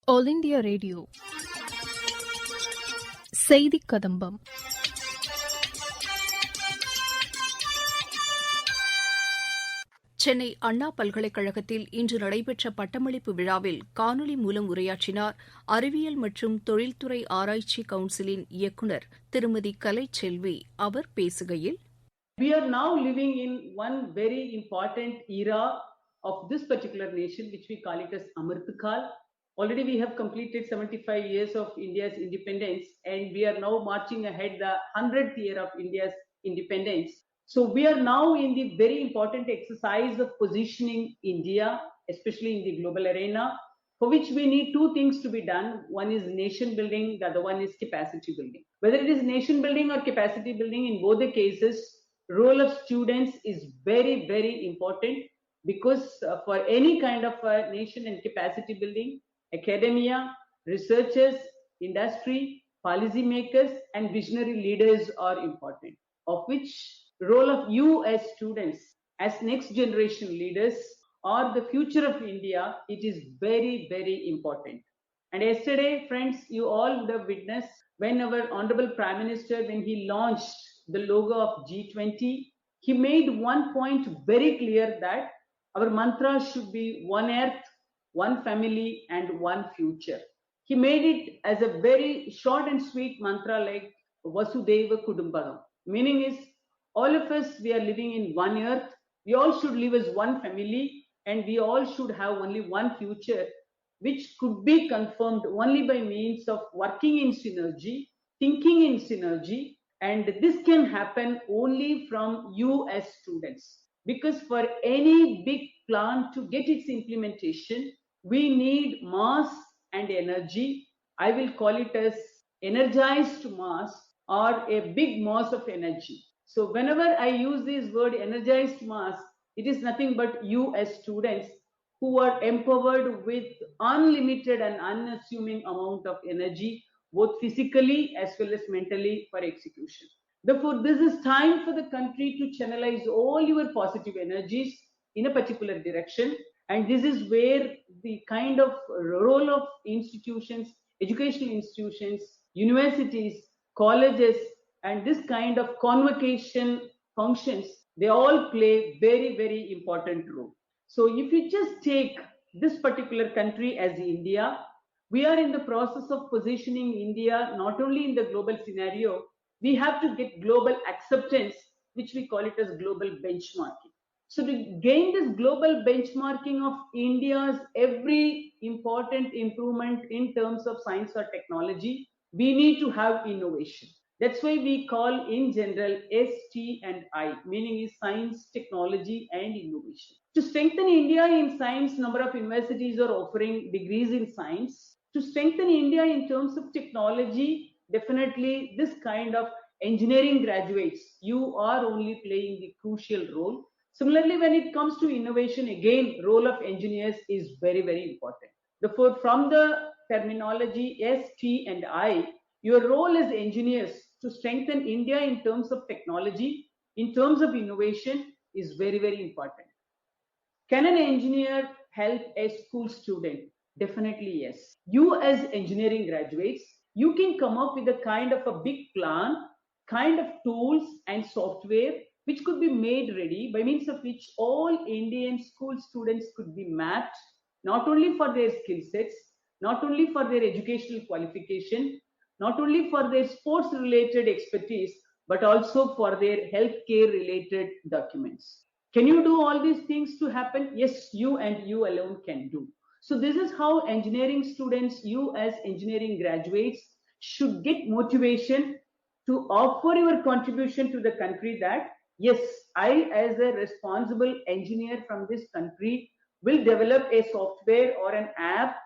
All India Radio. Seithikathambam. Chennai அண்ணா பல்கலைக்கழகத்தில் இன்று நடைபெற்ற பட்டமளிப்பு விழாவில் காணொலி மூலம் உரையாற்றினார் அறிவியல் மற்றும் தொழில்துறை ஆராய்ச்சி கவுன்சிலின் இயக்குநர் திருமதி கலைச்செல்வி. அவர் பேசுகையில், We are now living in one very important era of this particular nation, which we call it as Amritkal. Already we have completed 75 years of India's independence, and we are now marching ahead the 100th year of India's independence. So we are now in the very important exercise of positioning India, especially in the global arena, for which we need two things to be done. One is nation building, the other one is capacity building. Whether it is nation building or capacity building, in both the cases, role of students is very, very important, because for any kind of nation and capacity building, academia, researchers, industry, policy makers, and visionary leaders are important, of which role of you as students, as next generation leaders, or the future of India, it is very, very important. And yesterday, friends, you all would have witnessed when our Honorable Prime Minister, when he launched the logo of G20, he made one point very clear, that our mantra should be one earth, one family, and one future. He made it as a very short and sweet mantra like Vasudhaiva Kudumbakam. Meaning is, all of us, we are living in one earth, we all should live as one family, and we all should have only one future, which could be confirmed only by means of working in synergy, thinking in synergy, and this can happen only from you as students. Because for any big plan to get its implementation, we need mass and energy. I will call it as energized mass, or a big mass of energy. So whenever I use this word energized mass, it is nothing but you as students who are empowered with unlimited and unassuming amount of energy, both physically as well as mentally, for execution. Therefore, this is time for the country to channelize all your positive energies in a particular direction. And this is where the kind of role of institutions, educational institutions, universities, colleges, and this kind of convocation functions, they all play very, very important role. So if you just take this particular country as India, we are in the process of positioning India not only in the global scenario, we have to get global acceptance, which we call it as global benchmarking. So to gain this global benchmarking of India's every important improvement in terms of science or technology, we need to have innovation. That's why we call in general ST&I, meaning is science, technology, and innovation. To strengthen India in science, number of universities are offering degrees in science. To strengthen India in terms of technology, definitely this kind of engineering graduates, you are only playing the crucial role. Similarly, when it comes to innovation, again, role of engineers is very, very important. Therefore, from the terminology ST&I, your role as engineers to strengthen India in terms of technology, in terms of innovation, is very, very important. Can an engineer help a school student? Definitely yes. You as engineering graduates, you can come up with a kind of a big plan, kind of tools and software which could be made ready, by means of which all Indian school students could be mapped, not only for their skill sets, not only for their educational qualification, not only for their sports related expertise, but also for their healthcare related documents. Can you do all these things to happen? Yes, you and you alone can do. So this is how engineering students, you as engineering graduates, should get motivation to offer your contribution to the country, that yes, I as a responsible engineer from this country will develop a software or an app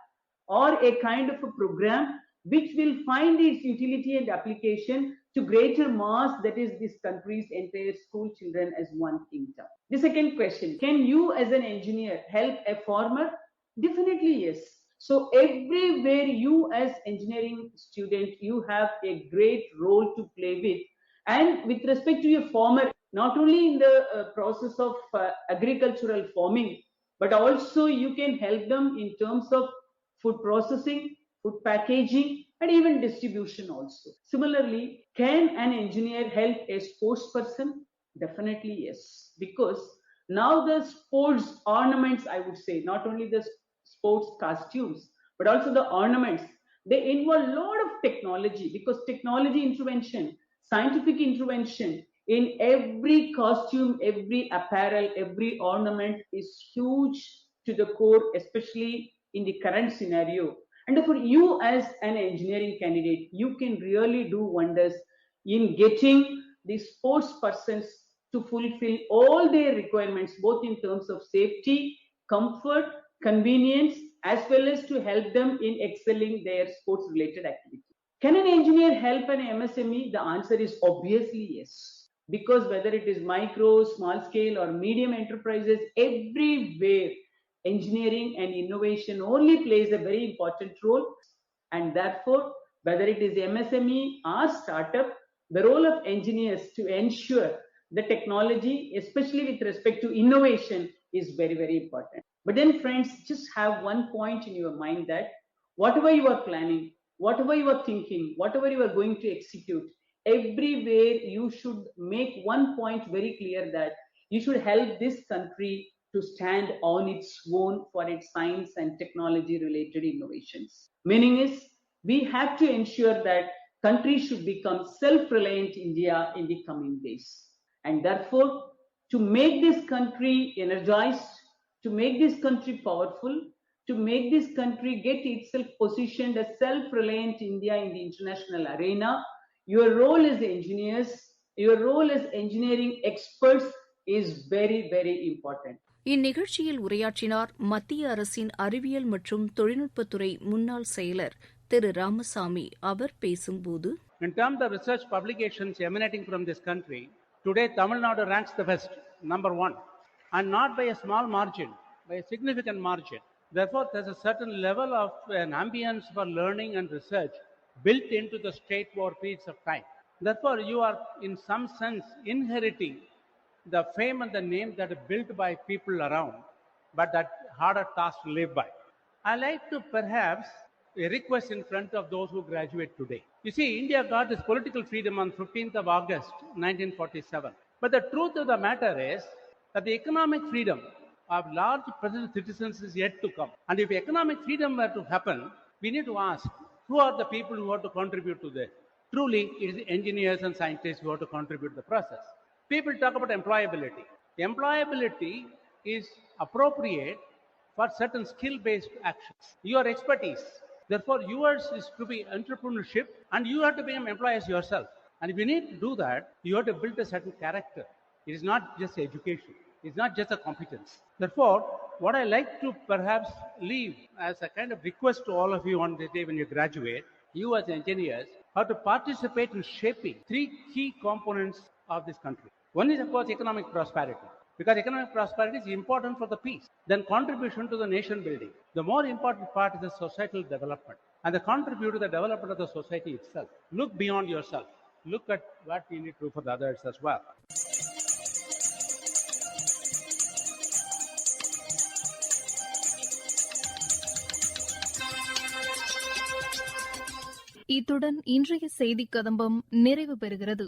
or a kind of a program which will find its utility and application to greater mass, that is this country's entire school children as one kingdom. The second question, can you as an engineer help a farmer? Definitely yes. So everywhere you as engineering student, you have a great role to play with. And with respect to your farmer, not only in the process of agricultural farming, but also you can help them in terms of food processing, food packaging, and even distribution also. Similarly, can an engineer help a sports person? Definitely yes, because now the sports ornaments, I would say, not only the sports costumes, but also the ornaments, they involve a lot of technology, because technology intervention, scientific intervention in every costume, every apparel, every ornament is huge to the core, especially in the current scenario. And for you as an engineering candidate, you can really do wonders in getting the sports persons to fulfill all their requirements, both in terms of safety, comfort, convenience, as well as to help them in excelling their sports related activities. Can an engineer help an MSME? The answer is obviously yes. Because whether it is micro, small scale, or medium enterprises, everywhere engineering and innovation only plays a very important role. And therefore, whether it is MSME or startup, the role of engineers to ensure the technology, especially with respect to innovation, is very, very important. But then, friends, just have one point in your mind that whatever you are planning, whatever you are thinking, whatever you are going to execute, everywhere you should make one point very clear, that you should help this country to stand on its own for its science and technology related innovations. Meaning is, we have to ensure that country should become self-reliant India in the coming days. And therefore, to make this country energized, to make this country powerful, to make this country get itself positioned as self-reliant India in the international arena, your role as engineers, your role as engineering experts is very, very important. இந்நிகழ்ச்சியில் உரையாற்றினார் மத்திய அரசின் அறிவியல் மற்றும் தொழில்நுட்பத்துறை முன்னாள் செயலர் திரு ராமசாமி. அவர் பேசும்போது, In terms of research publications emanating from this country, today Tamil Nadu ranks the best, number one, and not by a small margin, by a significant margin. Therefore, there's a certain level of an ambience for learning and research built into the state over periods of time. Therefore, you are in some sense inheriting the fame and the name that are built by people around, but that harder task to live by. I like to perhaps a request in front of those who graduate today. You see, India got this political freedom on 15th of August 1947. But the truth of the matter is that the economic freedom of large present citizens is yet to come. And if economic freedom were to happen, we need to ask, who are the people who are to contribute to this? Truly, it is engineers and scientists who are to contribute to the process. People talk about employability. Employability is appropriate for certain skill-based actions. Your expertise. Therefore, yours is to be entrepreneurship, and you have to become employees yourself. And if you need to do that, you have to build a certain character. It is not just education. It's not just a competence. Therefore, what I like to perhaps leave as a kind of request to all of you on the day when you graduate, you as engineers have to participate in shaping three key components of this country. One is, of course, economic prosperity, because economic prosperity is important for the peace. Then contribution to the nation building. The more important part is the societal development, and the contribute to the development of the society itself. Look beyond yourself. Look at what you need to do for the others as well. இத்துடன் இன்றைய செய்திக் கதம்பம் நிறைவு பெறுகிறது.